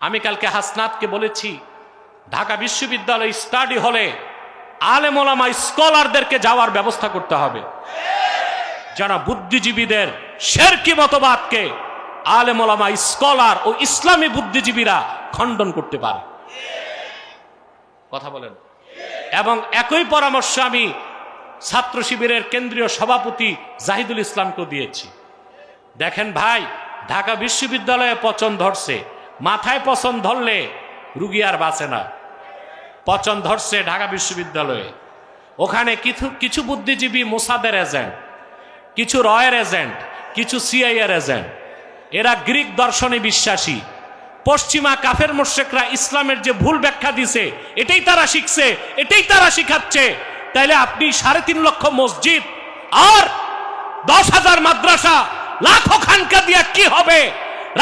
আমি কালকে হাসনাতকে বলেছি, ঢাকা বিশ্ববিদ্যালয় স্টাডি হলে আলেম ওলামা স্কলারদেরকে যাওয়ার ব্যবস্থা করতে হবে, যারা বুদ্ধিজীবীদের শিরকি মতবাদকে আলেম ওলামা স্কলার ও ইসলামী বুদ্ধিজীবীরা খণ্ডন করতে পারে। কথা বলেন। এবং একই পরামর্শ আমি ছাত্র শিবিরের কেন্দ্রীয় সভাপতি জাহিদুল ইসলামকেও দিয়েছি। দেখেন ভাই, ঢাকা বিশ্ববিদ্যালয়ে পচন ধরছে, মাথায় পচন ধরলে রুগী আর বাঁচে না। পচন ধরছে ঢাকা বিশ্ববিদ্যালয়ে। ওখানে কিছু বুদ্ধিজীবী মোসাদের এজেন্ট, কিছু রয়ের এজেন্ট, কিছু সিআইএর এজেন্ট। এরা গ্রিক দর্শনে বিশ্বাসী। পশ্চিমা কাফের মুশরিকরা ইসলামের যে ভুল ব্যাখ্যা দিছে এটাই তারা শিখছে, এটাই তারা শিখাচ্ছে। তাইলে আপনি 3.5 লক্ষ মসজিদ আর 10,000 মাদ্রাসা, লাখো খানকা দিয়া কি হবে?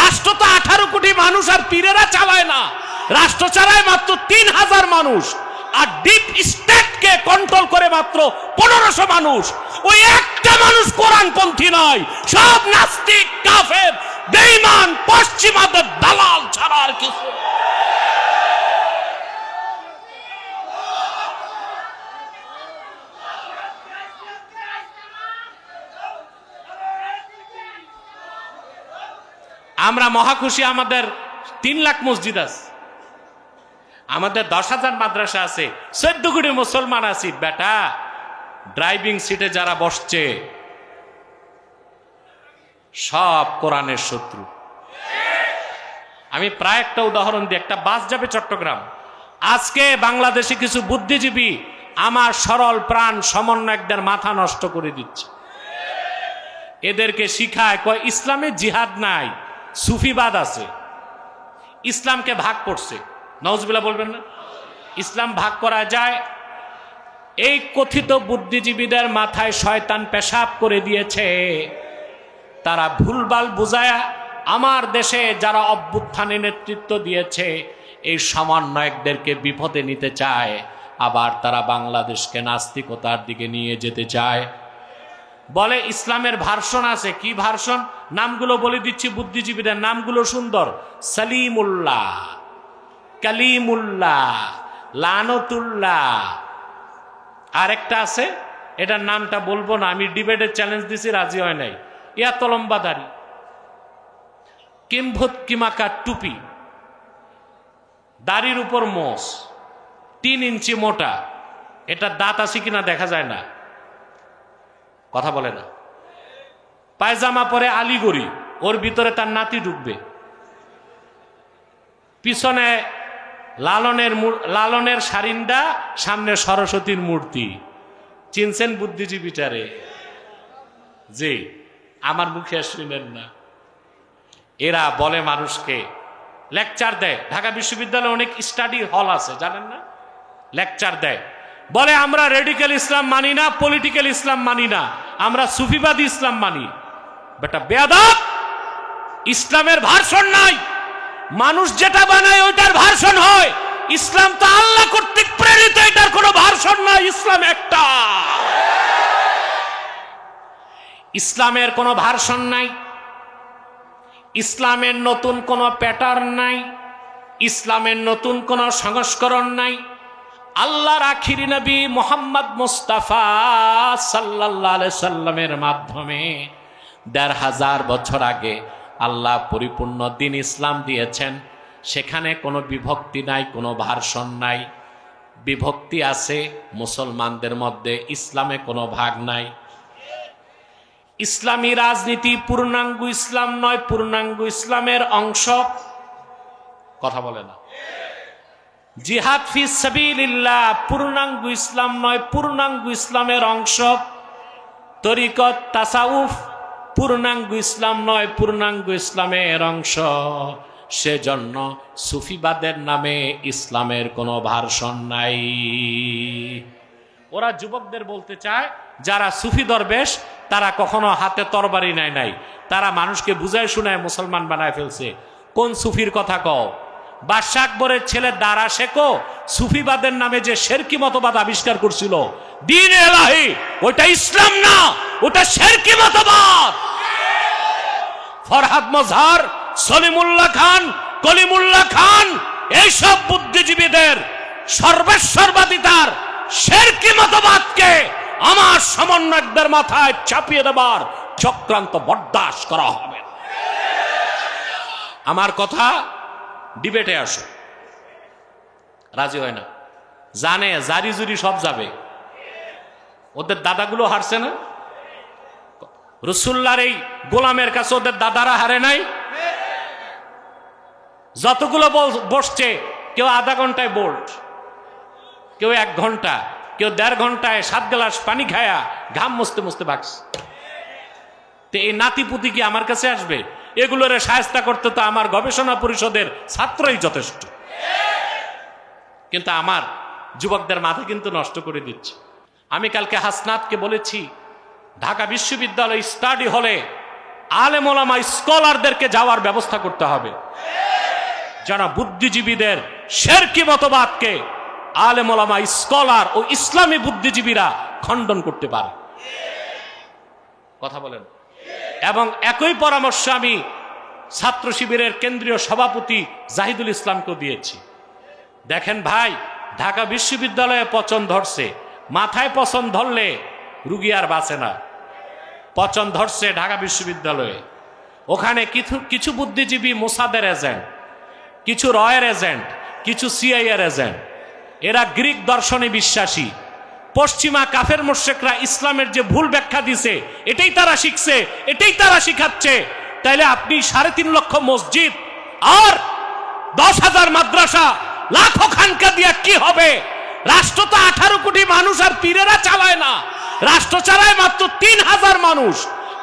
রাষ্ট্র তো 18 কোটি মানুষ আর পীরেরা চালায় না, রাষ্ট্র চালায় মাত্র 3,000 মানুষ, আর ডিপ স্টেটকে কন্ট্রোল করে মাত্র 1500 মানুষ। ওই একটা মানুষ কোরআনপন্থী নয়, সব নাস্তিক, কাফের, বেঈমান, পশ্চিমাদের দালাল ছাড়া আর কিছু। আমরা মহাখুশি, আমাদের 3 লাখ মসজিদ আছে, আমাদের 10,000 মাদ্রাসা আছে, 14 কোটি মুসলমান আছি। বেটা, ড্রাইভিং সিটে যারা বসছে সব কোরআনের শত্রু। আমি প্রায় একটা উদাহরণ দিই। একটা বাস যাবে চট্টগ্রাম, আজকে বাংলাদেশে কিছু বুদ্ধিজীবী আমার সরল প্রাণ সমন্বয়কদের মাথা নষ্ট করে দিচ্ছে। এদেরকে শিখায়, কয় ইসলামে জিহাদ নাই, সুফিবাদ আছে। ইসলামকে ভাগ করছে, নাউজুবিল্লাহ বলবেন না? ইসলাম ভাগ করা যায়। এই কথিত বুদ্ধিজীবীদের মাথায় শয়তান পেশাব করে দিয়েছে। তারা ভুলভাল বুঝায়া আমার দেশে যারা অভ্যুত্থানে নেতৃত্ব দিয়েছে এই সমন্বয়কদেরকে বিপদে নিতে চায়, আবার তারা বাংলাদেশকে নাস্তিকতার দিকে নিয়ে যেতে চায়। বলে ইসলামের ভার্সন আছে। কি ভার্সন? নামগুলো বলে দিচ্ছি, বুদ্ধিজীবীদের নামগুলো সুন্দর: সালিমুল্লাহ, কালিমুল্লাহ, লানতুল্লাহ। আরেকটা আছে, এটার নামটা বলবো না, আমি ডিবেটের চ্যালেঞ্জ দিছি, রাজি হয় নাই। এত লম্বা দাড়ি, কিম্ভুত কিমাকা টুপি, দাড়ির উপর মোষ, 3 ইঞ্চি মোটা। এটা দাঁত আছে কিনা দেখা যায় না, কথা বলে না। পায়জামা পরে আলিগড়ি, ওর ভিতরে তার নাতি ঢুকবে। পিছনে লালনের সারিন্দা, সামনে সরস্বতীর মূর্তি। চিনছেন বুদ্ধিজীবীটারে? জি, আমার মুখে শুনেন না। এরা বলে মানুষকে, লেকচার দেয়। ঢাকা বিশ্ববিদ্যালয়ে অনেক স্টাডি হল আছে, জানেন না? লেকচার দেয়, বলে আমরা রেডিক্যাল ইসলাম মানি না, পলিটিক্যাল ইসলাম মানি না, আমরা সুফিবাদী ইসলাম মানি। বেটা বেয়াদব, ইসলামের ভার্সন নাই। মানুষ যেটা বানায় ওইটার ভার্সন হয়। ইসলাম তো আল্লাহ কর্তৃক প্রেরিত, এটার কোনো ভার্সন নাই। ইসলাম একটা, ইসলামের কোনো ভার্সন নাই। ইসলামের নতুন কোনো প্যাটার্ন নাই, ইসলামের নতুন কোনো সংস্করণ নাই। আল্লাহর আখিরি নবী মুহাম্মদ মুস্তাফা সাল্লাল্লাহু আলাইহি সাল্লামের মাধ্যমে ১৫০০ বছর আগে আল্লাহ পরিপূর্ণ দিন ইসলাম দিয়েছেন। সেখানে কোনো বিভক্তি নাই, কোনো ভার্সন নাই। বিভক্তি আছে মুসলমানদের মধ্যে, ইসলামে কোনো ভাগ নাই। ইসলামী রাজনীতি পূর্ণাঙ্গ ইসলাম নয়, পূর্ণাঙ্গ ইসলামের অংশ। কথা বলে না। জিহাদ ফি সাবিলিল্লাহ পূর্ণাঙ্গ ইসলাম নয়, পূর্ণাঙ্গ ইসলামের অংশ। তরিকত তাসাউফ পূর্ণাঙ্গ ইসলাম নয়, পূর্ণাঙ্গ ইসলামের অংশ। সেজন্য সুফিবাদের নামে ইসলামের কোনো ভার্সন নাই। ওরা যুবকদের বলতে চায়, যারা সুফি দরবেশ তারা কখনো হাতে তরবারি নেয় নাই, তারা মানুষকে বুঝায় শুনায় মুসলমান বানায় ফেলছে। কোন সুফির কথা কও? বাদশাহ আকবরের ছেলে দারা শেখো সুফিবাদের নামে যে শিরকি মতবাদ আবিষ্কার করছিল, দ্বীন ইলাহি, ওটা ইসলাম না, ওটা শিরকি মতবাদ। ফরহাদ মজহার, সলিমুল্লাহ খান, কলিমুল্লাহ খান এইসব বুদ্ধিজীবীদের সর্বেশ্বরবাদিতার শিরকি মতবাদকে আমার সমন্বয়কদের মাথায় চাপিয়ে দেবার চক্রান্ত বরদাস্ত করা হবে না। আমার কথা ডিবেটে আসো, রাজি হয় না, জানে জারি জুরি সব যাবে। ওদের দাদাগুলো হারছে না, রাসূলুল্লাহর এই গোলামের কাছে ওদের দাদারা হারে নাই। যতগুলো বসছে, কেউ আধা ঘন্টায় বোল্ট, কেউ 1 ঘন্টা, কেউ 1.5 ঘন্টায় 7 গ্লাস পানি খায়া ঘাম মুছতে মুছতে ভাগছে। তো এই নাতিপুতি কি আমার কাছে আসবে? এগুলোরে শায়েস্তা করতে তো আমার গবেষণা পরিষদের ছাত্রই যথেষ্ট। কিন্তু আমার যুবকদের মাথা কিন্তু নষ্ট করে দিচ্ছে। আমি কালকে হাসনাতকে বলেছি, ঢাকা বিশ্ববিদ্যালয় স্টাডি হলে আলেম ওলামা স্কলারদেরকে যাওয়ার ব্যবস্থা করতে হবে, যারা বুদ্ধিজীবীদের শিরকি মতবাদকে আলেম ওলামা স্কলার ও ইসলামী বুদ্ধিজীবীরা খণ্ডন করতে পারে। কথা বলেন। এবং একই পরামর্শ আমি ছাত্র শিবিরের কেন্দ্রীয় সভাপতি জাহিদুল ইসলামকে দিয়েছি। দেখেন ভাই, ঢাকা বিশ্ববিদ্যালয়ে পচন ধরছে, মাথায় পচন ধরলে রুগী আর বাঁচে না। পচন ধরছে ঢাকা বিশ্ববিদ্যালয়ে। ওখানে কিছু বুদ্ধিজীবী মোসাদের এজেন্ট, কিছু রয়ের এজেন্ট, কিছু সিআইএর এজেন্ট। এরা গ্রিক দর্শনে বিশ্বাসী। পশ্চিমা কাফের মুশরিকরা ইসলামের যে ভুল ব্যাখ্যা দিছে এটাই তারা শিখছে, এটাই তারা শিখাচ্ছে। তাইলে আপনি 3.5 লক্ষ মসজিদ আর 10,000 মাদ্রাসা, লাখো খানকা দিয়া কি হবে? রাষ্ট্র তো 18 কোটি মানুষ আর পীরেরা চালায় না, রাষ্ট্র চালায় মাত্র 3,000 মানুষ।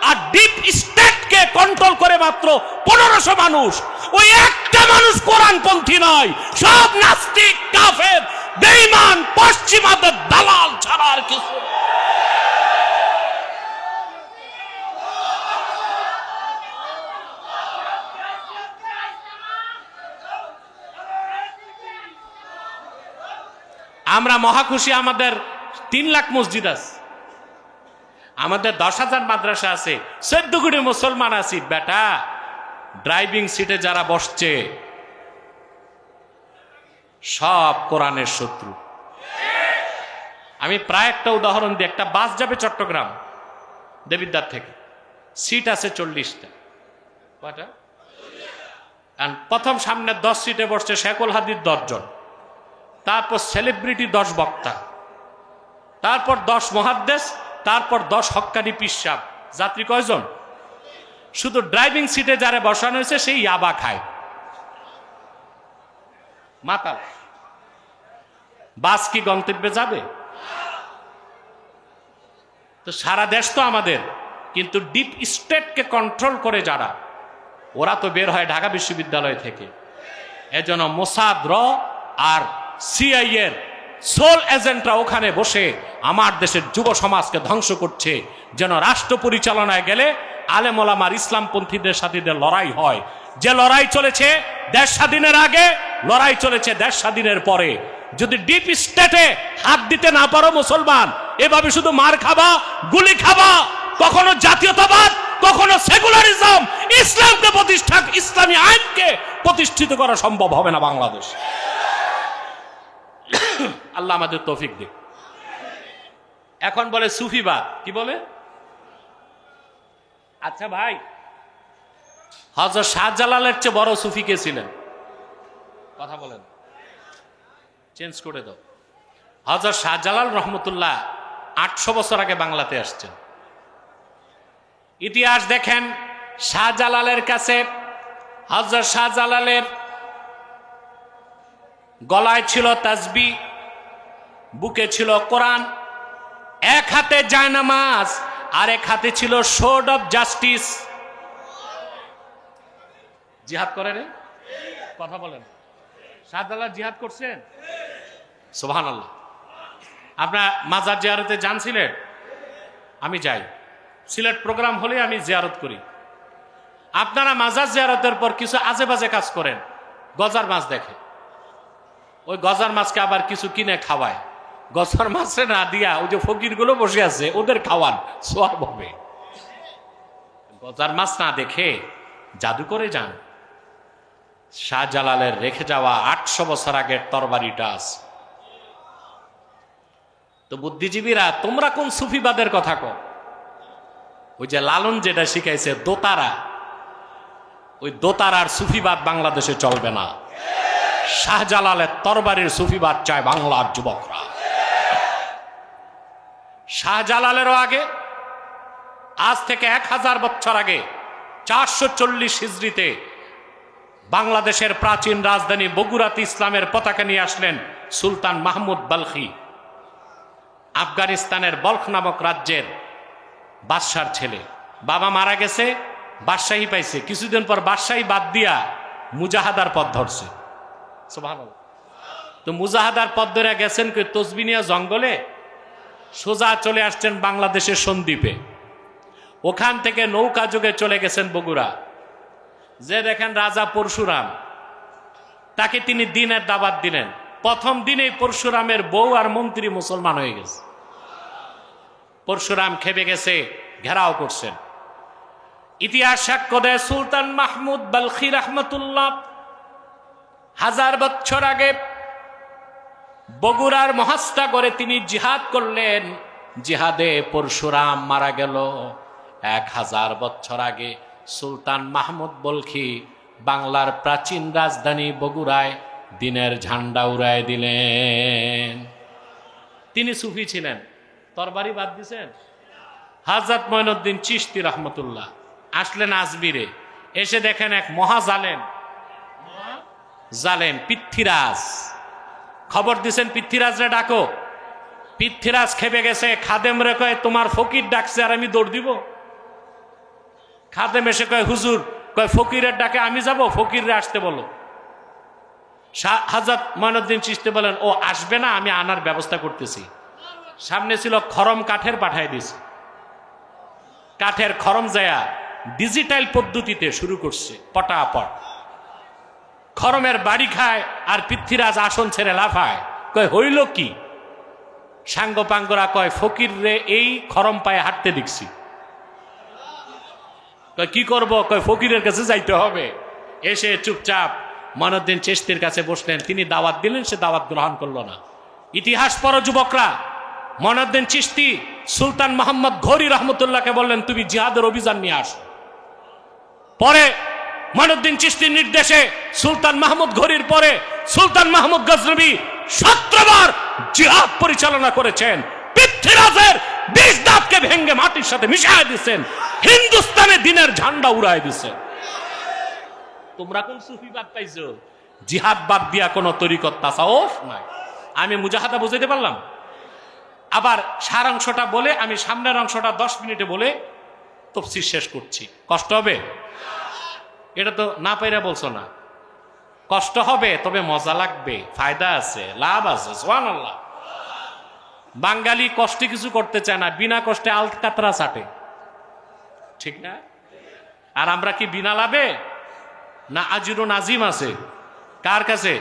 আর ডিপ স্টেটকে কন্ট্রোল করে মাত্র 1500 মানুষ। ওই একটা মানুষ কোরআনপন্থী নয়, সব নাস্তিক, কাফের, বেঈমান, পশ্চিমাদের দালাল ছাড়া আর কিছু। আমরা মহাখুশি, আমাদের 3 লাখ মসজিদ আছে, আমাদের 10,000 মাদ্রাসা আছে, 14 কোটি মুসলমান আছি। বেটা, ড্রাইভিং সিটে যারা বসছে সব কোরআনের শত্রু। আমি প্রায় একটা উদাহরণ দিই। একটা বাস যাবে চট্টগ্রাম দেবিদ্বার থেকে, সিট আছে 40টা। কয়টা? প্রথম সামনে 10 সিটে বসছে শেখুল হাদিস 10 জন, তারপর সেলিব্রিটি 10 বক্তা, তারপর 10 মুহাদ্দিস, তারপর 10 হক্কানি পিসাব। যাত্রী কয়জন? শুধু ড্রাইভিং সিটে যারা বসানো হয়েছে সেই ইয়াবা খায়, মাতাল। বাস কি গন্তব্যে যাবে? তো সারা দেশ তো আমাদের, কিন্তু ডিপ স্টেটকে কন্ট্রোল করে যারা, ওরা তো বের হয় ঢাকা বিশ্ববিদ্যালয় থেকে। এজন্য মোসাদ, র আর সিআইএর সোল এজেন্টরা ওখানে বসে আমার দেশের যুব সমাজকে ধ্বংস করছে, যেন রাষ্ট্র পরিচালনায় গেলে আলেম ওলামার ইসলামপন্থীদের সাথে লড়াই হয়। যে লড়াই চলেছে দেশ স্বাধীনের আগে, লড়াই চলেছে দেশ স্বাধীনের পরে। যদি ডিপ স্টেটে হাত দিতে না পারো মুসলমান, এভাবে শুধু মার খাবা, গুলি খাবা। কখনো জাতীয়তাবাদ, কখনো সেকুলারিজম, ইসলামকে প্রতিষ্ঠা, ইসলামী আইনকে প্রতিষ্ঠিত করা সম্ভব হবে না বাংলাদেশ। আল্লাহ আমাদের তৌফিক দিক। এখন বলে সুফিবাদ, কি বলে? আচ্ছা ভাই, হযরত শাহজালালের চেয়ে বড় সুফি কে ছিলেন? কথা বলেন, চেঞ্জ করে দাও। হযরত শাহজালাল রহমতুল্লাহ 800 বছর আগে বাংলাতে আসছেন। ইতিহাস দেখেন, শাহজালালের কাছে, হযরত শাহজালালের গলায় ছিল তাসবিহ, বুকে ছিল কোরআন, এক হাতে জায়নামাজ, আরেক হাতে ছিল সোর্ড অফ জাস্টিস। জিহাদ করে রে, কথা বলেন। শাহজালাল জিহাদ করছেন? সুবহানাল্লাহ। আপনারা মাজার জিয়ারতে যান সিলেট? আমি যাই, সিলেট প্রোগ্রাম হলে আমি জিয়ারত করি। আপনারা মাজার জিয়ারতের পর কিছু আজে বাজে কাজ করেন, গজার মাছ দেখে, ওই গজার মাছকে আবার কিছু কিনে খাওয়ায়। গজার মাছে না দিয়া ওই যে ফকিরগুলো বসে আছে ওদের খাওয়ান, সওয়াব হবে। গজার মাছ না দেখে জাদু করে যান। শাহজালালের রেখে যাওয়া 800 বছর আগের তরবারিটা আছে। তো বুদ্ধিজীবীরা তোমরা কোন সুফিবাদের কথা কও? ওই যে লালন যেটা শিখাইছে দোতারা, ওই দোতারার সুফিবাদ বাংলাদেশে চলবে না। শাহজালালের তরবারির সুফিবাদ চায় বাংলার যুবকরা। শাহজালালেরও আগে, আজ থেকে 1000 বছর আগে 440 হিজরিতে বাংলাদেশের প্রাচীন রাজধানী বগুড়াতে ইসলামের পতাকা নিয়ে আসলেন সুলতান মাহমুদ বালখি। আফগানিস্তানের বলখ নামক রাজ্যের বাদশার ছেলে। বাবা মারা গেছে, বাদশাহী পাইছে, কিছুদিন পর বাদশাহী বাদ দিয়া মুজাহাদার পথ ধরছে। সুবহানাল্লাহ। তো মুজাহাদার পথ ধরে গেছেন কি তসবিনিয়া জঙ্গলে, সোজা চলে আসছেন বাংলাদেশের সন্দ্বীপে। ওখান থেকে নৌকা যোগে চলে গেছেন বগুড়া। যে দেখেন রাজা পরশুরাম, তাকে তিনি দিনের দাওয়াত দিলেন। প্রথম দিনেই পরশুরামের বউ আর মন্ত্রী মুসলমান হয়ে গেছে। পরশুরাম খেপে গেছে, ঘেরাও করছেন। ইতিহাস সাক্ষ্য দেয় সুলতান মাহমুদ বালখি রহমতুল্লাহ 1000 বছর আগে বগুড়ার মহাস্তাগরে তিনি জিহাদ করলেন। জিহাদে পরশুরাম মারা গেল। 1000 বছর আগে সুলতান মাহমুদ বলখি বাংলার প্রাচীন রাজধানী বগুড়ায় দিনের ঝান্ডা উড়ায় দিলেন। তিনি সুফি ছিলেন। তরবারি বাদ দিছেন। হযরত মঈনুদ্দিন চিশতি রহমতুল্লাহ আসলেন আজমিরে। এসে দেখেন এক মহাজালেম পৃথ্বীরাজ। খবর দিছেন পৃথ্বীরাজরে ডাকো। পৃথ্বীরাজ খেপে গেছে। খাদেম রে কয় তোমার ফকির ডাকছে আর আমি দৌড় দিব? খাদেম এসে কয় হুজুর, কয় ফকিরের ডাকে আমি যাব, ফকিররে আসতে বলো। হযরত মঈনুদ্দিন চিশতি বলেন ও আসবে না, আমি আনার ব্যবস্থা করতেছি। সামনে ছিল খরম কাঠের, পাঠাই দিয়েছে। কাঠের খরম যায়া ডিজিটাল পদ্ধতিতে শুরু করছে পটাপট। খরমের বাড়ি খায় আর পৃথ্বীরাজ আসন ছেড়ে লাফায়। কয় হইল কি? সাঙ্গ পাঙ্গরা কয় ফকির রে এই খরম পায়ে হাঁটতে দেখছি। কয় কি করব? কয় ফকিরের কাছে যাইতে হবে। এসে চুপচাপ মঈনুদ্দিন চিশতির কাছে বসলেন। তিনি দাওয়াত দিলেন, সে দাওয়াত গ্রহণ করলো না। ইতিহাস পড়ো যুবকরা। মঈনুদ্দিন চিশতি সুলতান মোহাম্মদ ঘোরি রহমতুল্লাহকে বললেন তুমি জিহাদের অভিযান নিয়ে আসো। পরে মঈনুদ্দিন চিশতির নির্দেশে সুলতান মাহমুদ ঘোরির পরে সুলতান মাহমুদ গজনবী 17 বার জিহাদ পরিচালনা করেছেন। পৃথ্বীরাজের 20 দাঁতকে ভেঙ্গে মাটির সাথে মিশিয়ে দিয়েছেন। হিন্দুস্তানে দিনের ঝান্ডা উড়ায় দিয়েছেন। তোমরা কোন সুফিবাদ পাইছো? জিহাদ বাদ দিয়া কোন তরিকত তাসাউফ নাই। আমি মুজাহাদা বুঝাইতে পারলাম? আবার সারাংশটা বলে আমি সামনের অংশটা 10 মিনিটে বলে তাফসীর শেষ করছি। কষ্ট হবে? এটা তো না পাইরা বলছো না। কষ্ট হবে, তবে মজা লাগবে, ফায়দা আছে, লাভ আছে। সুবহানাল্লাহ। বাঙালি কষ্টে কিছু করতে চায় না, বিনা কষ্টে আলকাতরা চাটে, ঠিক না? আর আমরা কি বিনা লাভে? না আজিরুন নাজিম আছে কার কাছে?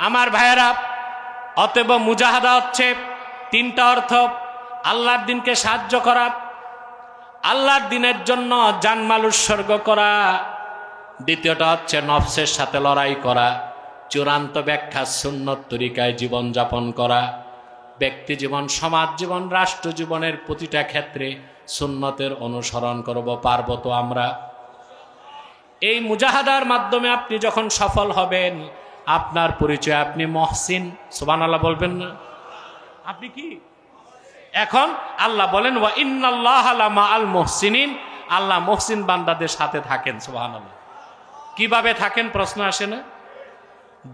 আমার ভাইয়েরা, অতএব মুজাহাদা হচ্ছে 3টা অর্থ। আল্লাহর দিনকে সাহায্য করা, আল্লাহর দিনের জন্য জানমাল উৎসর্গ করা। দ্বিতীয়টা হচ্ছে নফসের সাথে লড়াই করা। চূড়ান্ত ব্যাখ্যা সুন্নত তরিকায় জীবনযাপন করা। ব্যক্তি জীবন, সমাজ জীবন, রাষ্ট্র জীবনের প্রতিটা ক্ষেত্রে সুন্নতের অনুসরণ করব। পারব তো আমরা? এই মুজাহাদার মাধ্যমে আপনি যখন সফল হবেন, আপনার পরিচয় আপনি মহসিন। সুবহানাল্লাহ বলবেন না? আপনি কি? এখন আল্লাহ বলেন ওয়া ইন্নাল্লাহা লামাআল মুহসিনিন, আল্লাহ মুহসিন বান্দাদের সাথে থাকেন। সুবহানাল্লাহ। কিভাবে থাকেন প্রশ্ন আসে না?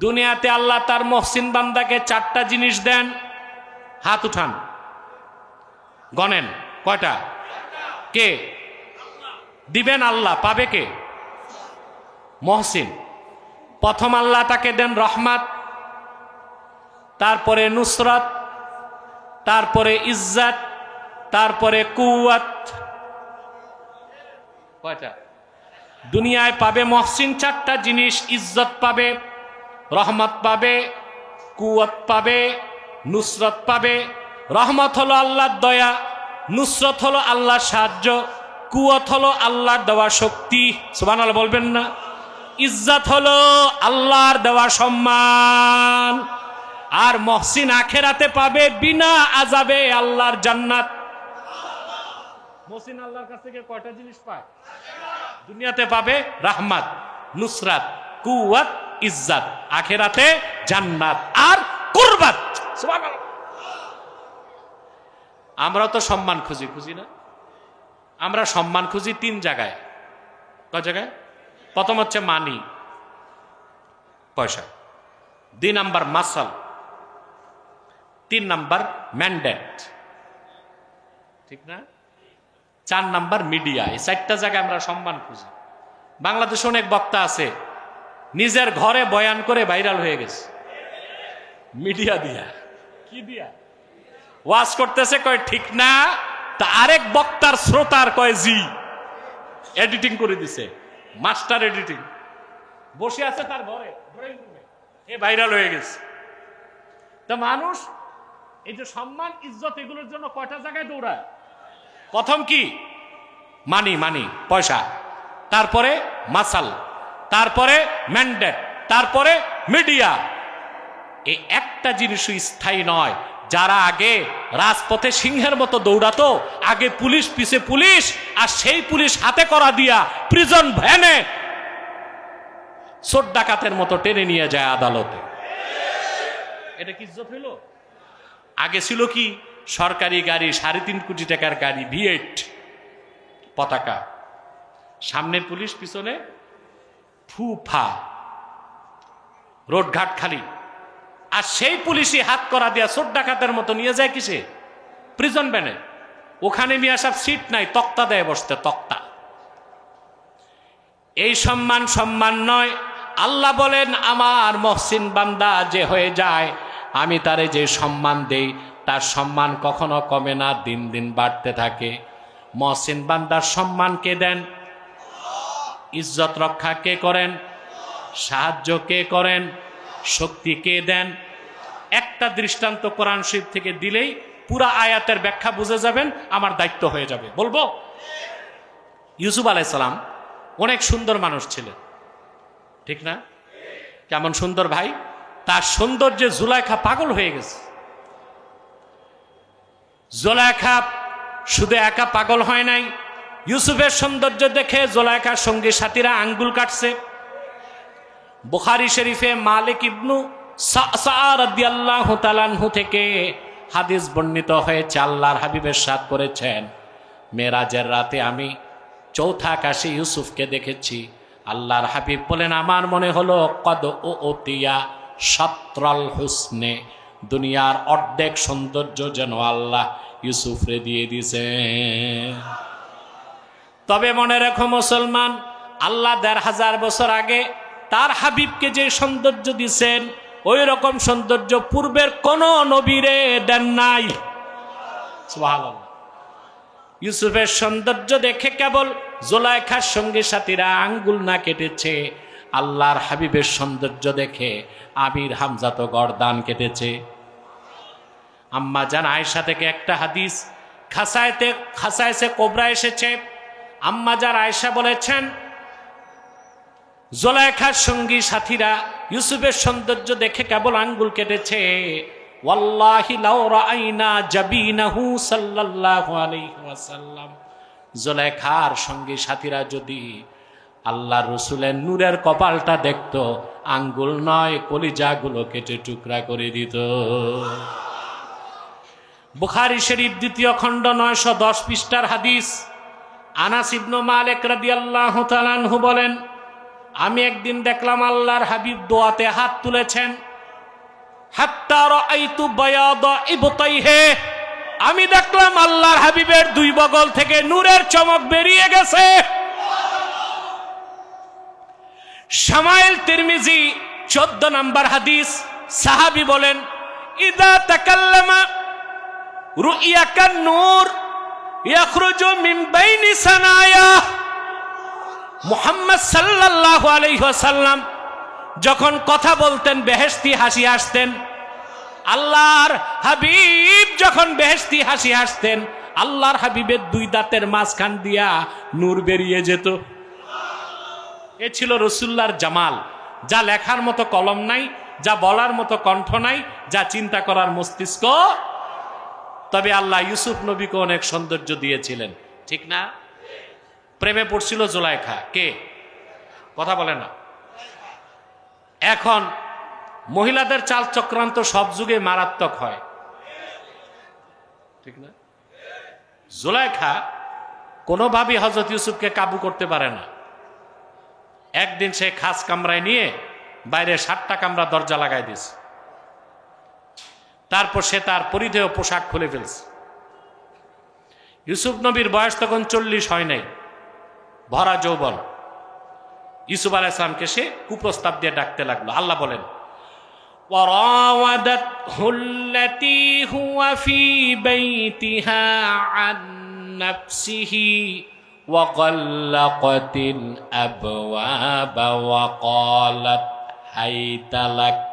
দুনিয়াতে আল্লাহ তার মুহসিন বান্দাকে 4টা জিনিস দেন। হাত উঠান, গণেন কয়টা? কে দিবেন? আল্লাহ। পাবে কে? মুহসিন। প্রথম আল্লাহ তাকে দেন রহমত, তারপরে নুসরত, তারপরে ইজ্জত, তারপরে কুওয়াত। কয়টা? দুনিয়ায় পাবে মুহসিন 4টা জিনিস। ইজ্জত পাবে, রহমত পাবে, কুওয়াত পাবে, নুসরত পাবে। রহমত হলো আল্লাহর দয়া, নুসরত হলো আল্লাহর সাহায্য, কুওয়াত হলো আল্লাহর দেওয়া শক্তি। সুবহানাল্লাহ বলবেন না? ইজ্জত হলো আল্লাহর দেওয়া সম্মান, আর মহসিন আখেরাতে পাবে বিনা আযাবে আল্লাহর জান্নাত। মহসিন আল্লাহর কাছ থেকে কয়টা জিনিস পায়? দুনিয়াতে পাবে রাহমাত, নুসরাত, কুওয়াত, ইজ্জত, আখেরাতে জান্নাত আর কুরবাত। সুবহানাল্লাহ। আমরা তো সম্মান খুঁজি না? আমরা সম্মান খুঁজি তিন জায়গায়। কয় জায়গায়? প্রথম হচ্ছে মানি, পয়সা। 2 নাম্বার মাসাল, 3 নাম্বার ম্যান্ডেট, ঠিক না? 4 নাম্বার মিডিয়া। এই 4টা জায়গায় আমরা সম্মান খুঁজি। বাংলাদেশে অনেক বক্তা আছে নিজের ঘরে বয়ান করে ভাইরাল হয়ে গেছে মিডিয়া দিয়া। কি দিয়া? ওয়াজ করতেছে, কয় ঠিক না, তা আরেক বক্তার শ্রোতার কয় জি, এডিটিং করে দিছে, মাস্টার এডিটিং, বসে আছে তার ঘরে ড্রয়িং রুমে, এ ভাইরাল হয়ে গেছে। তো মানুষ এই যে সম্মান ইজ্জত এগুলোর জন্য কয়টা জায়গায় দৌড়ায়? প্রথম কি? মানি, পয়সা, তারপরে মাসাল, তারপরে ম্যান্ডেট, তারপরে মিডিয়া। এই একটা জিনিসই স্থায়ী নয়। যারা আগে রাজপথে সিংহের মতো দৌড়াতো, আগে পুলিশ পিছে পুলিশ, আর সেই পুলিশ হাতে করা দিয়া প্রিজন ভ্যানে চোর ডাকাতের মতো টেনে নিয়ে যায় আদালতে। এটা কি ইজ্জত হইল? আগে ছিল কি? সরকারি গাড়ি, 3.5 কোটি টাকার গাড়ি, V8 পতাকা, সামনে পুলিশ, পিছনে ফুফা, রোডঘাট খালি। আর সেই পুলিশই হাত করা দিয়া চোর ডাকাতের মতো নিয়ে যায় কিসে? প্রিজন ভ্যানে। ওখানে নিয়ে সব সিট নাই, তক্তা দেয় বসতে, তক্তা। এই সম্মান নয়। আল্লাহ বলেন, আমার মহসিন বান্দা যে হয়ে যায়, আমি তারে যে সম্মান দেই, তার সম্মান কখনো কমে না, দিন দিন বাড়তে থাকে। মহসিন বান্দার সম্মান কে দেন? ইজ্জত রক্ষা কে করেন? সাহায্য কে করেন? শক্তি কে দেন? একটা দৃষ্টান্ত কোরআন শরীফ থেকে দিলেই পুরা আয়াতের ব্যাখ্যা বুঝে যাবেন, আমার দায়িত্ব হয়ে যাবে। বলবো? ইউসুফ আলাইহিস সালাম অনেক সুন্দর মানুষ ছিলেন, ঠিক না? কেমন সুন্দর ভাই! তার সৌন্দর্যে জুলাইখা পাগল হয়ে গেছে। জুলাইখা শুধু একা পাগল হয় নাই, ইউসুফের সৌন্দর্য দেখে জুলাইখার সঙ্গী সাথীরা আঙ্গুল কাটছে। বুখারী শরীফে মালিক ইবনু সাআ রাদিয়াল্লাহু তাআলা আনহু থেকে হাদিস বর্ণিত হয়েছে, আল্লাহর হাবিব ইরশাদ করেছেন, মেরাজের রাতে আমি চৌথা আকাশে ইউসুফকে দেখেছি। আল্লাহর হাবিব বলেন, আমার মনে হলো কদ উতিয়া শাতরাল হুসনে, দুনিয়ার অর্ধেক সৌন্দর্য যেন আল্লাহ ইউসুফরে দিয়ে দিছে। তবে মনে রেখো মুসলমান, আল্লাহ ১৫০০ বছর আগে তার হাবিবকে যে সৌন্দর্য দিছেন, ওই রকম সৌন্দর্য পূর্বের কোন নবীরে দেন নাই। সুবহানাল্লাহ। ইউসুফের সৌন্দর্য দেখে কেবল জুলাইখার সঙ্গী সাথীরা আঙ্গুল না কেটেছে, আল্লাহর হাবিবের সৌন্দর্য দেখে আমির হামজা তো গর্দান কেটেছে। আম্মা জান আয়েশা থেকে একটা হাদিস খাসায়েতে কোবরা এসেছে। আম্মা জান আয়েশা বলেছেন, জুলাইখার সঙ্গী সাথীরা ইউসুফের সৌন্দর্য দেখে কেবল আঙ্গুল কেটেছে। ওয়াল্লাহি লাউ রাআইনা জাবিনাহু সাল্লাল্লাহু আলাইহি ওয়াসাল্লাম, জুলাইখার সঙ্গী সাথীরা যদি আল্লাহর রাসূলের নূরের কপালটা দেখত, আঙ্গুল নয় কলিজাগুলো কেটে টুকরা করে দিত। বুখারী শরীফ 2য় খণ্ড 910 পৃষ্ঠার হাদিস। আনাস ইবনে মালিক রাদিয়াল্লাহু তাআলা আনহু বলেন, আমি একদিন দেখলাম আল্লাহর হাবিব দোয়াতে হাত তুলেছেন। হাত্তা রাআইতু বায়াদা ইবতাইহি, আমি দেখলাম আল্লাহর হাবিবের 2 বগল থেকে নূরের চমক বেরিয়ে গেছে। শামাইল তিরমিজি 14 নম্বর হাদিস। সাহাবী বলেন, ইদা তাকাল্লামা রুইয়া কান নূর ইয়াখরুজু মিন বাইনি সানায়া। মুহাম্মদ সাল্লাল্লাহু আলাইহি ওয়াসাল্লাম যখন কথা বলতেন বেহেশতি হাসি হাসতেন। আল্লাহর হাবিব যখন বেহেশতি হাসি হাসতেন, আল্লাহর হাবিবের 2 দাঁতের মাঝখান দিয়া নূর বেরিয়ে যেত। এ ছিল রসুল্লাহর জামাল, যা লেখার মতো কলম নাই, যা বলার মতো কণ্ঠ নাই, যা চিন্তা করার মস্তিষ্ক। তবে আল্লাহ ইউসুফ নবীকে অনেক সৌন্দর্য দিয়েছিলেন, ঠিক না? প্রেমে পড়ছিল জুলাইখা, কে? কথা বলে না। এখন মহিলাদের চাল চক্রান্ত সব যুগে মারাত্মক হয়, ঠিক না? জুলাইখা কোনোভাবেই হযরত ইউসুফকে কাবু করতে পারে না। একদিন সে খাস কামরায় নিয়ে বাইরে 7টা কামরা দরজা লাগাই দিয়েছে। তারপর সে তার পরিধেয় পোশাক খুলে ফেলছে। ইউসুফ নবীর বয়স তখন 40 হয় নাই, ভরা যৌবন। ইউসুফ আলাইহিস সালামকে সে কুপ্রস্তাব দিয়ে ডাকতে লাগলো। আল্লাহ বলেন, وراودته التي هو في بيتها عن نفسه وغلقت الأبواب وقالت هيت لك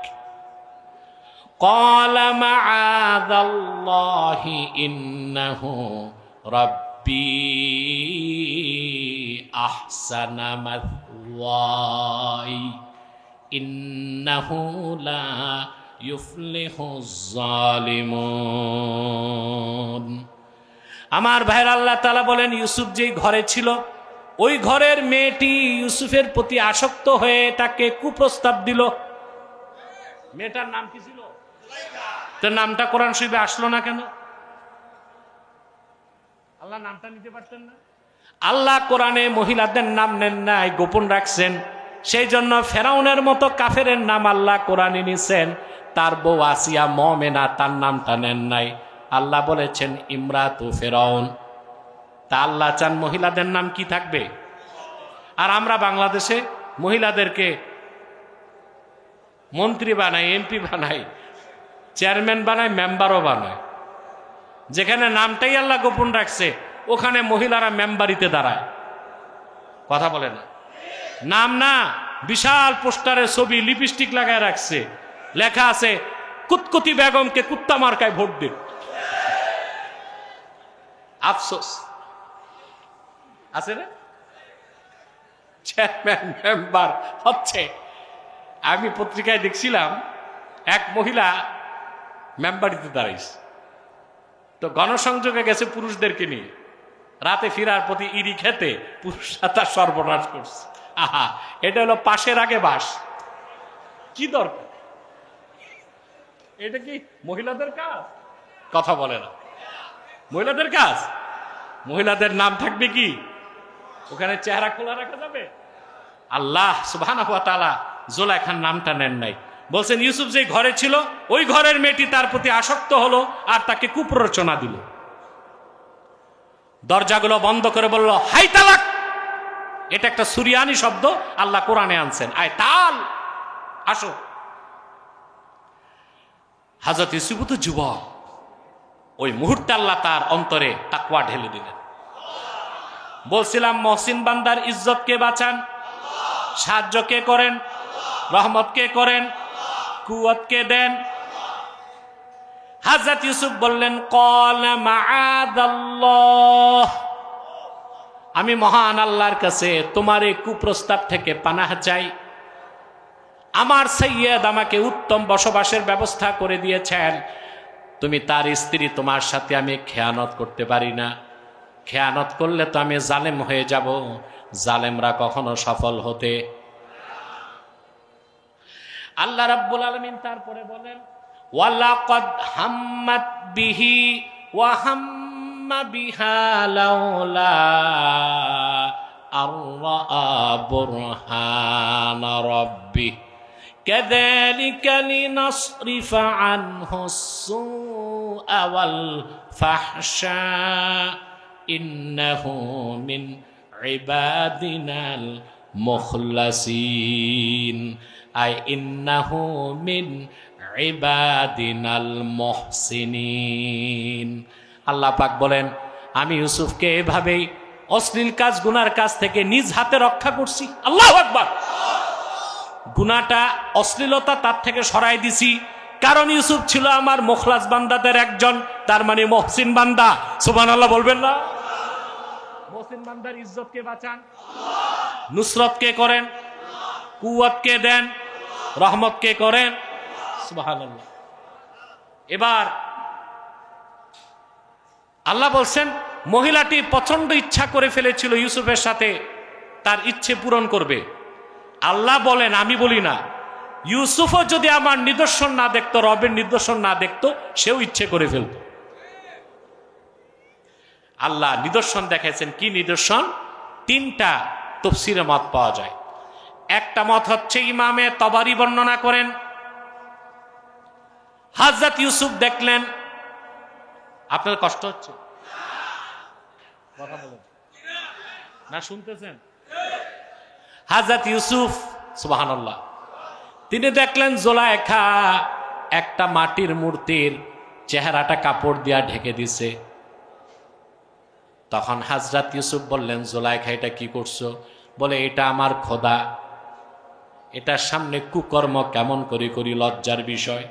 قال معاذ الله إنه ربي أحسن مثواي إنه لا يفلح الظالمون। আমার ভাইয়ের, আল্লাহ তাআলা বলেন, ইউসুফ যেই ঘরে ছিল ওই ঘরের মেয়েটি ইউসুফের প্রতি আসক্ত হয়ে তাকে কুপ্রস্তাব দিল। মেয়েটার নাম কি ছিল? তার নামটা কোরআন শরীফে আসলো না কেন? আল্লাহ নামটা নিতে পারতেন না? আল্লাহ কোরআনে মহিলাদের নাম নেন নাই, গোপন রাখছেন। সেই জন্য ফেরাউনের মতো কাফেরের নাম আল্লাহ কোরআনে নিছেন। তার বউ আসিয়া মুমিনা, তার নামটা নেন নাই। আল্লাহ বলেছেন ইমরাতু ফেরাউন। তা আল্লাহ চান মহিলাদের নাম কি থাকবে? আর আমরা বাংলাদেশে মহিলাদেরকে মন্ত্রী বানাই, এমপি বানাই, চেয়ারম্যান বানাই, মেম্বারও বানায়। যেখানে নামটাই আল্লাহ গোপন রাখছে ওখানে মহিলারা মেম্বারিতে দাঁড়ায়। কথা বলে না? নাম না, বিশাল পোস্টারে ছবি, লিপস্টিক লাগায় রাখছে, লেখা আছে কুতকুতি বেগমকে কুত্তা মার্কায় ভোট দিন। আফসোস আছে রে, চেয়ারম্যান মেম্বার হচ্ছে। আমি পত্রিকায় দেখছিলাম এক মহিলা মেম্বারিতে দাঁড়াইছে, তো গণসংযোগে গেছে পুরুষদেরকে নিয়ে, রাতে ফিরার প্রতি ইরি খেতে পুরুষরা তার সর্বনাশ করছে। আহা, এটা হলো পাশের আগে বাস। কি দরকার? এটা কি মহিলাদের কাজ? কথা বলে না। মহিলাদের কাজ? মহিলাদের নাম থাকবে কি ওখানে? চেহারা খোলা রাখা যাবে? আল্লাহ সুবহানাহু ওয়া তাআলা জুলাইখার নামটা নেন নাই। বলছেন ইউসুফ যে ঘরে ছিল ওই ঘরের মেয়েটি তার প্রতি আসক্ত হলো আর তাকে কুপ্ররোচনা দিল। দরজাগুলো বন্ধ করে বলল হাই তালাক। এটা একটা সুরিয়ানি শব্দ, আল্লাহ কোরআনে আনছেন। আয় তাল, আসো। হযরত ইউসুফ তো যুবক, ওই মুহূর্তে আল্লাহ তার অন্তরে তাকওয়া ঢেলে দিলেন। বলছিলাম মহসিন বান্দার ইজ্জত কে বাঁচান? সাহায্য কে করেন? রহমত কে করেন? কুওয়াত কে দেন? হযরত ইউসুফ বললেন ক্বালা মাআযাল্লাহ, আমি মহান আল্লাহর কাছে তোমার এই কুপ্রস্তাব থেকে পানাহ চাই। আমার সৈয়দ আমাকে উত্তম বসবাসের ব্যবস্থা করে দিয়েছেন, তুমি তার স্ত্রী, তোমার সাথে আমি খেয়ানত করতে পারি না। খেয়ানত করলে তো আমি জালেম হয়ে যাব। জালেমরা কখনো সফল হতে। আল্লাহ রাব্বুল আলামিন তারপরে বলেন ওয়ালাকাদ হাম্মাত বিহি ওয়া হাম্মা বিহা লাউলা আররা বুরহানা রাব্বি কাযালিকা লিনাসরিফা আনহু السوء والفحشاء ইন্নাহু মিন ইবাদিনাল মুখলাসিন। আই ইন্নাহু মিন ইবাদিনাল মুহসিনিন। আল্লাহ পাক বলেন আমি ইউসুফকে এভাবেই অশ্লীল কাজ, গুনার কাজ থেকে নিজ হাতে রক্ষা করছি। আল্লাহু আকবার। গুনাহটা, অশ্লীলতা তার থেকে সরাই দিছি, কারণ ইউসুফ ছিল আমার মুখলাস বান্দাদের একজন, তার মানে মহসিন বান্দা। সুবহানাল্লাহ বলবেন না? মুসলমানদের ইজ্জত কে বাঁচান? নুসরত কে করেন? কুওয়াত কে দেন? রহমত কে করেন? সুবহানাল্লাহ। এবার আল্লাহ বলছেন মহিলাটি প্রচন্ড ইচ্ছা করে ফেলেছিল ইউসুফের সাথে তার ইচ্ছে পূরণ করবে। আল্লাহ বলেন, আমি বলি না, ইউসুফও যদি আমার নিদর্শন না দেখতো, রবের নিদর্শন না দেখতো, সেও ইচ্ছে করে ফেলত। আল্লাহ নিদর্শন দেখাইছেন। কি নিদর্শন? তিনটা তাফসীরে মত পাওয়া যায়। একটা মত হচ্ছে ইমামে তবারি বর্ণনা করেন, হযরত ইউসুফ দেখলেন। আপনার কষ্ট হচ্ছে? কথা বলেন না, শুনতেছেন? হযরত ইউসুফ সুবহানাল্লাহ, তিনি দেখলেন জুলাইখা একটা মাটির মূর্তির চেহারাটা কাপড় দিয়া ঢেকে দিছে। তখন হযরত ইউসুফ বললেন, জুলাইখা এটা কি করছো? বলে, এটা আমার খোদা, এটার সামনে কুকর্ম কেমন করে করি, লজ্জার বিষয়।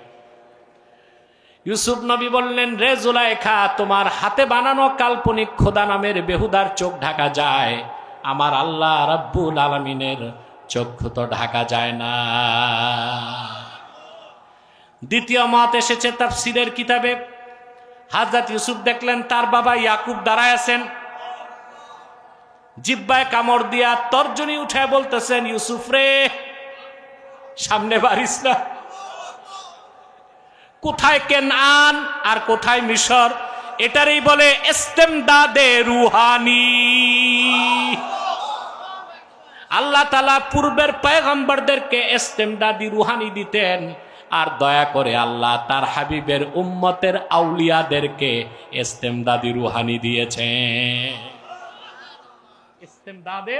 ইউসুফ নবী বললেন, রে জুলাইখা, তোমার হাতে বানানো কাল্পনিক খোদা নামের বেহুদার চোখ ঢাকা যায়, আমার আল্লাহ রাব্বুল আলামিনের চক্ষু তো ঢাকা যায় না। দ্বিতীয় মত এসেছে তাফসীরের কিতাবে। হযরত ইউসুফ দেখলেন তার বাবা ইয়াকুব দাঁড়ায় আছেন, জিহ্বায় কামড় দিয়া তর্জনী উঠায় বলতেছেন, ইউসুফ রে, সামনে বাড়িস না। কোথায় কেনান আর কোথায় মিশর, এটারই বলে ইস্তেমদাদে রুহানি। আল্লাহ তাআলা পূর্বের পয়গম্বরদেরকে ইস্তেমদাদি রুহানি দিতেন, আর দয়া করে আল্লাহ তার হাবিবের উম্মতের আউলিয়াদেরকে ইস্তেমদাদি রুহানি দিয়েছেন। ইস্তেমদাদে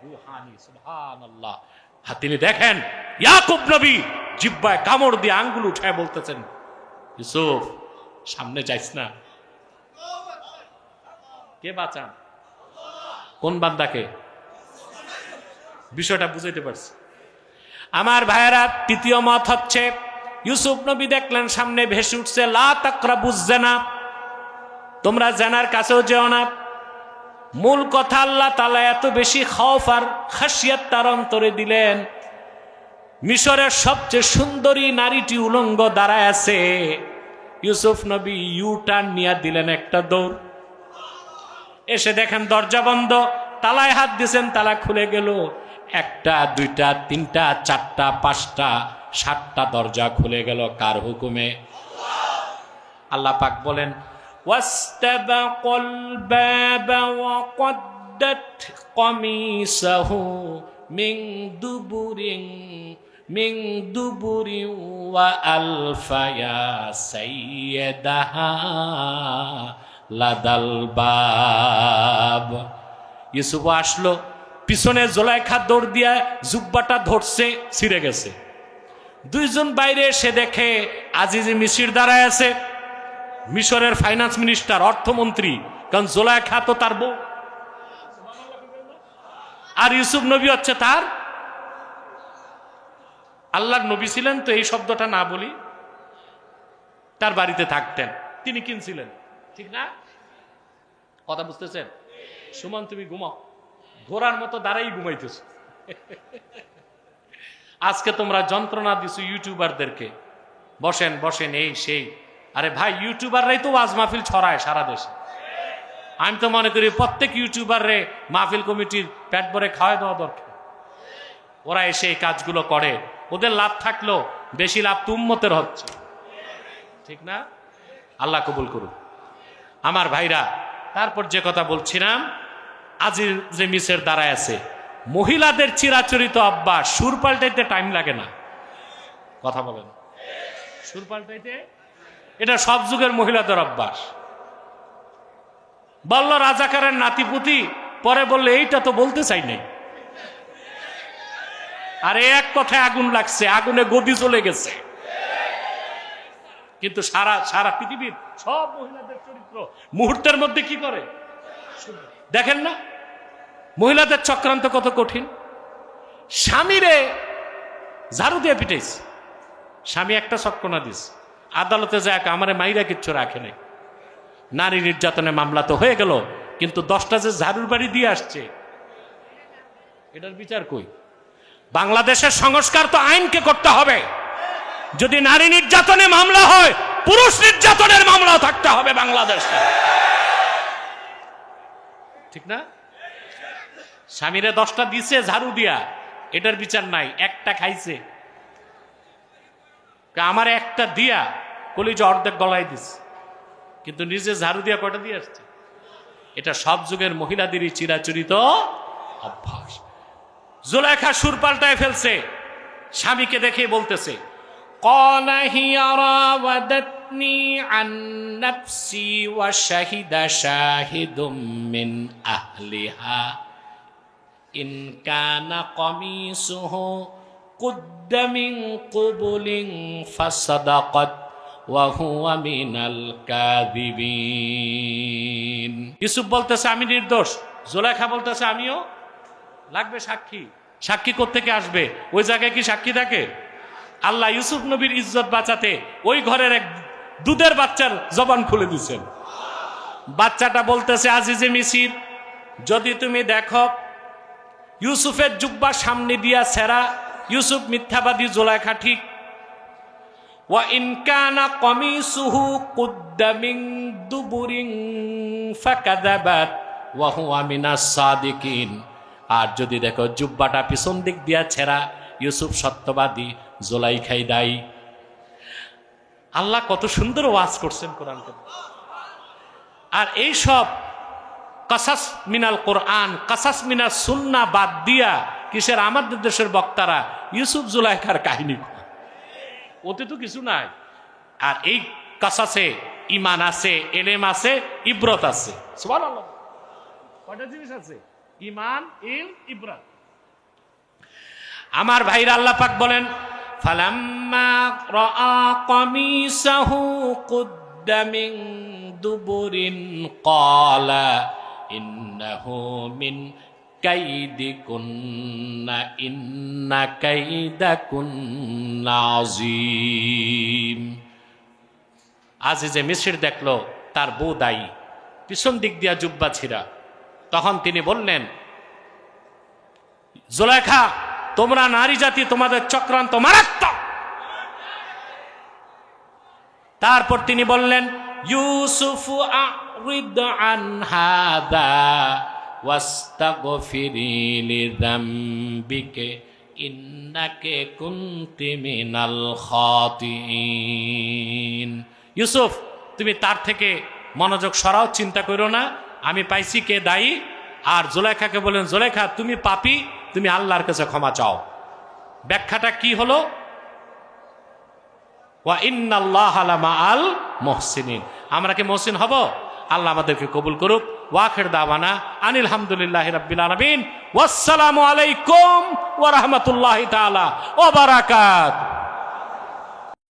রুহানি, সুবহানাল্লাহ। তিনি দেখেন ইয়াকুব নবী জিহ্বায় কামড় দিয়ে আঙ্গুল উঠায় বলতেছেন, ইউসুফ সামনে যাইস না। কে বাঁচান? কোন বান্দাকে? বিষয়টা বুঝাইতে পারছি আমার ভাইয়েরা। তৃতীয় মত হচ্ছে, ইউসুফ নবী দেখলেন সামনে ভেসে উঠছে, লা তাকরাবুজ জিনা, তোমরা জিনার কাছেও যেও না। মূল কথা, আল্লাহ তাআলা এত বেশি খৌফ আর খাশিয়াত তার অন্তরে দিলেন, মিশরের সবচেয়ে সুন্দরী নারীটি উলঙ্গ দাঁড়ায় আছে। ইউসুফ নবী ইউটার্ন নিয়ে দিলেন একটা দৌড়। এসে দেখেন দরজা বন্ধ, তালায় হাত দিয়েছেন, তালা খুলে গেল। একটা, দুইটা, তিনটা, চারটা, পাঁচটা, 7টা দরজা খুলে গেল। কার হুকুমে? আল্লাহ পাক বলেন, ওয়াস্তাবাকাল বাবা ওয়া কদ্দাত কমিসাহু মিন দুবুরিন ওয়া আলফায়া সাইয়্যিদাহা লাদাল বাব। ইউসুফ আসলো, পিছনে জুলাইখা দৌড় দিয়া জুব্বাটা ধরছে, ছিঁড়ে গেছে। দুইজন বাইরে এসে দেখে আজিজে মিসির দাঁড়ায় আছে, মিশরের ফাইন্যান্স মিনিস্টার, অর্থমন্ত্রী, কারণ জুলাইখা তো তার বউ, আর ইউসুফ নবী হচ্ছে তার। আল্লাহর নবী ছিলেন তো এই শব্দটা না বলি, তার বাড়িতে থাকতেন, তিনি কিনছিলেন, ঠিক না? কথা বুঝতেছেন? সুমন তুমি ঘুমাও, ঘোড়ার মতো দাঁড়াই ঘুমাইতেছ। আজকে তোমরা যন্ত্রণা দিছো ইউটিউবারদেরকে, বসেন বসেন, এই সেই। আরে ভাই, ইউটিউবাররাই তো ওয়াজ মাহফিল ছড়ায় সারা দেশে। আমি তো মনে করি প্রত্যেক ইউটিউবাররে মাহফিল কমিটির পেট ভরে খাওয়াই দেওয়া দরকার। ওরা এসে এই কাজগুলো করে, ওদের লাভ থাকলো, বেশি লাভ তো উম্মতের হচ্ছে, ঠিক না? আল্লাহ কবুল করুন আমার ভাইরা। তারপর যে কথা বলছিলাম, আজির যে মিসের দাঁড়ায় আছে, মহিলাদের চিরাচরিত অভ্যাস, সুর পাল্টাইতে টাইম লাগে না। কথা বলেন, সুর পাল্টাইতে এটা সব যুগের মহিলাদের অভ্যাস। বলল রাজাকারের নাতিপুতি, পরে বললে এইটা তো বলতে চাই নাই, আর এক কথায় আগুন লাগছে, আগুনে গদি চলে গেছে। কিন্তু সারা সারা পৃথিবীর সব মহিলাদের চরিত্র মুহূর্তের মধ্যে কি করে দেখেন না? মহিলাদের চক্রান্ত কত কঠিন। স্বামীরে ঝাড়ু দিয়ে পিটাইছে, স্বামী একটা চক্কনা দিস, আদালতে যায় আমারে মাইরা কিচ্ছু রাখে নাই। নারী নির্যাতনের মামলা তো হয়ে গেল, কিন্তু 10টা যে ঝাড়ুর বাড়ি দিয়ে আসছে, এটার বিচার কই? বাংলাদেশের সংস্কার তো আইনকে করতে হবে। যদি নারী নির্যাতনে মামলা হয়, পুরুষ নির্যাতনের মামলা থাকতে হবে বাংলাদেশে, ঠিক না? স্বামীরে 10টা দিছে ঝাড়ু দিয়া, এটার বিচার নাই। একটা খাইছে, আমার একটা দিয়া কলিজা অর্ধেক গলায় দিছে, কিন্তু নিজে ঝাড়ু দিয়া কয়টা দিয়ে আসছে? এটা সব যুগের মহিলাদেরই চিরাচরিত অভ্যাস। জুলেখা সুর পাল্টায় ফেলছে, স্বামীকে দেখে বলতেছে, ক্বালা হিয়া রাওয়াদাতনি আন নাফসি ওয়া শাহিদা শাহিদুম মিন আহলিহা ইন কানা কামিসুহু কুদ্দা মিন কুবুলিন ফাসাদাকাত ওয়া হুয়া মিনাল কাযিবিন। ইউসুফ বলতেছে আমি নির্দোষ, জুলেখা বলতেছে আমিও। লাগবে সাক্ষী। সাক্ষী কোত্থেকে আসবে? ওই জায়গায় কি সাক্ষী থাকে? আল্লাহ ইউসুফ নবীর ইজ্জত বাঁচাতে ওই ঘরের এক দুধের বাচ্চার জবান খুলে দিচ্ছেন। বাচ্চাটা বলতেছে, আজিজে মিসির, যদি তুমি দেখো ইউসুফের জুব্বা সামনে দিয়া ছেঁড়া, ইউসুফ মিথ্যাবাদী, জুলেখা ঠিক। ওয়া ইন কানা কামিসুহু কুদ্দা মিন দুবুরিন ফাকাযাবাত ওয়া হুয়া মিনাস সাদিকিন। আর যদি দেখো জুব্বাটা পিছন দিক দিয়া ছেঁড়া, ইউসুফ সত্যবাদী, জুলাইখাই দায়ী। আল্লাহ কত সুন্দর ওয়াজ করছেন কোরআন। আর এই সব কাসাস মিনাল কোরআন, কাসাস মিনাল সুন্নাহ বাদ দিয়া কিসের আমাদের দেশের বক্তারা ইউসুফ জুলাইখার কাহিনী, ওতে তো কিছু নাই। আর এই কাসাসে ইমান আছে, এলেম আছে, ইবরত আছে। সুবহানাল্লাহ, কয়টা জিনিস আছে? ইমান, ইলম, ইবরত। আমার ভাইরা, আল্লাহ পাক বলেন, ফালাম্মা রাআ কামিসাহু কুদ্দা মিন দুবুরিন ক্বালা ইন্নাহু মিন কাইদিকুন্না ইন্না কাইদাকুন্না আযীম। আজিজে মিসর দেখলো তার বউ দায়ী, পিছন দিক দিয়া জুব্বা ছিঁড়া। তখন তিনি বললেন, জুলেখা, তোমরা নারী জাতি, তোমাদের চক্রান্ত মারাত্মক। তারপর তিনি বললেন, ইউসুফ আ'রিদ আন হাযা ওয়াস্তাগফিরি লিযামবিকে ইন্নাকা কুনতি মিনাল খাতিইন। ইউসুফ, তুমি তার থেকে মনোযোগ সরাও, চিন্তা করো না, আমি পাইছি কে দায়ী। আর জুলেখাকে বলেন, জুলেখা তুমি পাপী, তুমি আল্লাহর কাছে ক্ষমা চাও। ব্যাখ্যাটা কি হলো? ওয়া ইন্নাল্লাহা লামাআল মুহসিনিন। আমরা কি মুহসিন হব? আল্লাহ আমাদেরকে কবুল করুক। ওয়া আখির দাওয়ানা আনিল হামদুলিল্লাহি রাব্বিল আলামিন। ওয়াসসালামু আলাইকুম ওয়া রাহমাতুল্লাহি তাআলা ওয়া বারাকাতুহু।